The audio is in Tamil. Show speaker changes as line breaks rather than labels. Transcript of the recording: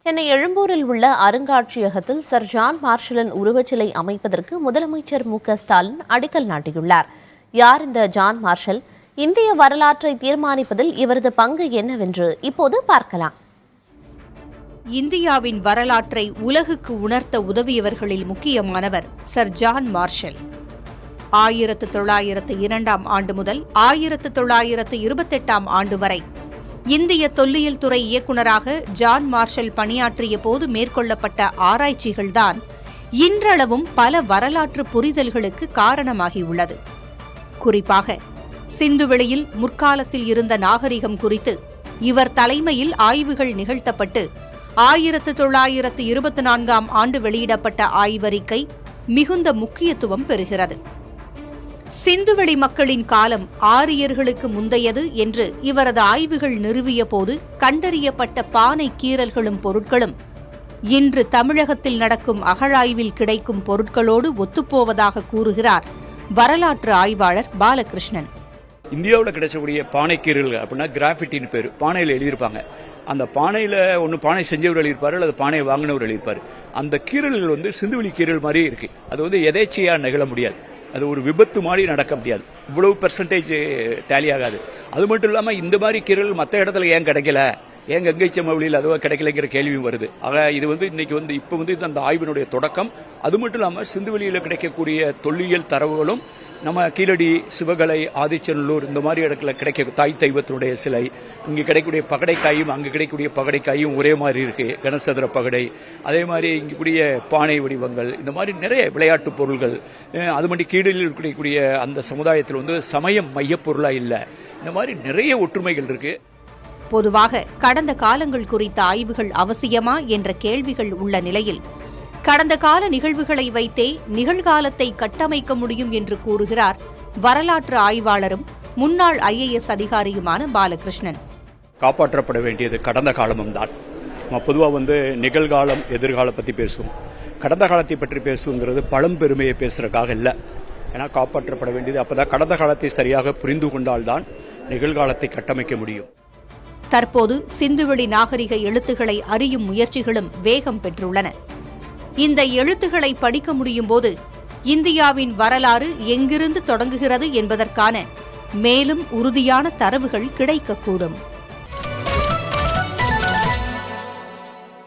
சென்னை எழும்பூரில் உள்ள அருங்காட்சியகத்தில் சர் ஜான் மார்ஷலின் உருவச்சிலை அமைப்பதற்கு முதலமைச்சர் மு.க.ஸ்டாலின் அடிக்கல் நாட்டியுள்ளார். யார் இந்த ஜான் மார்ஷல்? இந்திய வரலாற்றை தீர்மானிப்பதில் இவரது பங்கு என்னவென்று இப்போது பார்க்கலாம்.
இந்தியாவின் வரலாற்றை உலகுக்கு உணர்த்த உதவியவர்களில் முக்கியமானவர் சர் ஜான் மார்ஷல். 1902 ஆண்டு முதல் 1928 ஆண்டு வரை இந்திய தொல்லியல் துறை இயக்குநராக ஜான் மார்ஷல் பணியாற்றிய போது மேற்கொள்ளப்பட்ட ஆராய்ச்சிகள்தான் இன்றளவும் பல வரலாற்று புரிதல்களுக்கு காரணமாகியுள்ளது. குறிப்பாக சிந்துவெளியில் முற்காலத்தில் இருந்த நாகரிகம் குறித்து இவர் தலைமையில் ஆய்வுகள் நிகழ்த்தப்பட்டு 1924 ஆண்டு வெளியிடப்பட்ட ஆய்வறிக்கை மிகுந்த முக்கியத்துவம் பெறுகிறது. சிந்துவெளி மக்களின் காலம் ஆரியர்களுக்கு முந்தையது என்று இவரது ஆய்வுகள் நிறுவிய போது கண்டறியப்பட்ட பானை கீறல்களும் பொருட்களும் இன்று தமிழகத்தில் நடக்கும் அகழாய்வில் கிடைக்கும் பொருட்களோடு ஒத்துப்போவதாக கூறுகிறார் வரலாற்று ஆய்வாளர் பாலகிருஷ்ணன்.
இந்தியாவில் கிடைச்சக்கூடிய பானை கீறல்கள் அப்படின்னா கிராஃபிட்டின்னு பேர். பானையில் எழுதியிருப்பாங்க. அந்த பானையில ஒன்று பானை செஞ்சவர் எழுதியிருப்பாரு அல்லது பானை வாங்கினவர் எழுதியிருப்பாரு. அந்த கீறல்கள் சிந்துவெளி கீறல் மாதிரியே இருக்கு. அது எதேச்சையா நிகழ முடியாது. அது ஒரு விபத்து மாதிரி நடக்க முடியாது. இவ்வளவு பெர்சன்டேஜ் டேலி ஆகாது. அது மட்டும் இல்லாம இந்த மாதிரி கீறல் மற்ற இடத்துல ஏன் கிடைக்கல, ஏன் கங்கை சமவெளியில் அதுவா கிடைக்கலைங்கிற கேள்வியும் வருது. ஆக இது இன்னைக்கு இப்போ அந்த ஆய்வினுடைய தொடக்கம். அது மட்டும் இல்லாம சிந்துவெளியில் கிடைக்கக்கூடிய தொல்லியல் தரவுகளும் நம்ம கீழடி, சிவகலை, ஆதிச்சநல்லூர் இந்த மாதிரி இடத்துல கிடைக்க தாய் தெய்வத்தினுடைய சிலை, இங்கே கிடைக்கக்கூடிய பகடைக்காயும் அங்கே கிடைக்கக்கூடிய பகடைக்காயும் ஒரே மாதிரி இருக்கு. கனசதுர பகடை, அதே மாதிரி இங்கே கூடிய பானை வடிவங்கள், இந்த மாதிரி நிறைய விளையாட்டு பொருள்கள், அது மட்டும் கீழடியில் கிடைக்கக்கூடிய அந்த சமுதாயத்தில் சமயம் மையப்பொருளா இல்லை. இந்த மாதிரி நிறைய ஒற்றுமைகள் இருக்கு.
பொதுவாக கடந்த காலங்கள் குறித்த ஆய்வுகள் அவசியமா என்ற கேள்விகள் உள்ள நிலையில் கடந்த கால நிகழ்வுகளை வைத்தே நிகழ்காலத்தை கட்டமைக்க முடியும் என்று கூறுகிறார் வரலாற்று ஆய்வாளரும் முன்னாள் IAS அதிகாரியுமான பாலகிருஷ்ணன்.
காப்பாற்றப்பட வேண்டியது கடந்த காலமும் தான். நம்ம பொதுவாக நிகழ்காலம், எதிர்காலம் பற்றி பேசுவோம். கடந்த காலத்தை பற்றி பேசுங்கிறது பழம்பெருமையை பேசுறதுக்காக இல்லை. ஏன்னா காப்பாற்றப்பட வேண்டியது அப்பதான் கடந்த காலத்தை சரியாக புரிந்து கொண்டால்தான் நிகழ்காலத்தை கட்டமைக்க முடியும்.
தற்போது சிந்துவெளி நாகரிக எழுத்துக்களை அறியும் முயற்சிகளும் வேகம் பெற்றுள்ளன. இந்த எழுத்துக்களை படிக்க முடியும் போது இந்தியாவின் வரலாறு எங்கிருந்து தொடங்குகிறது என்பதற்கான மேலும் உறுதியான தரவுகள் கிடைக்கக்கூடும்.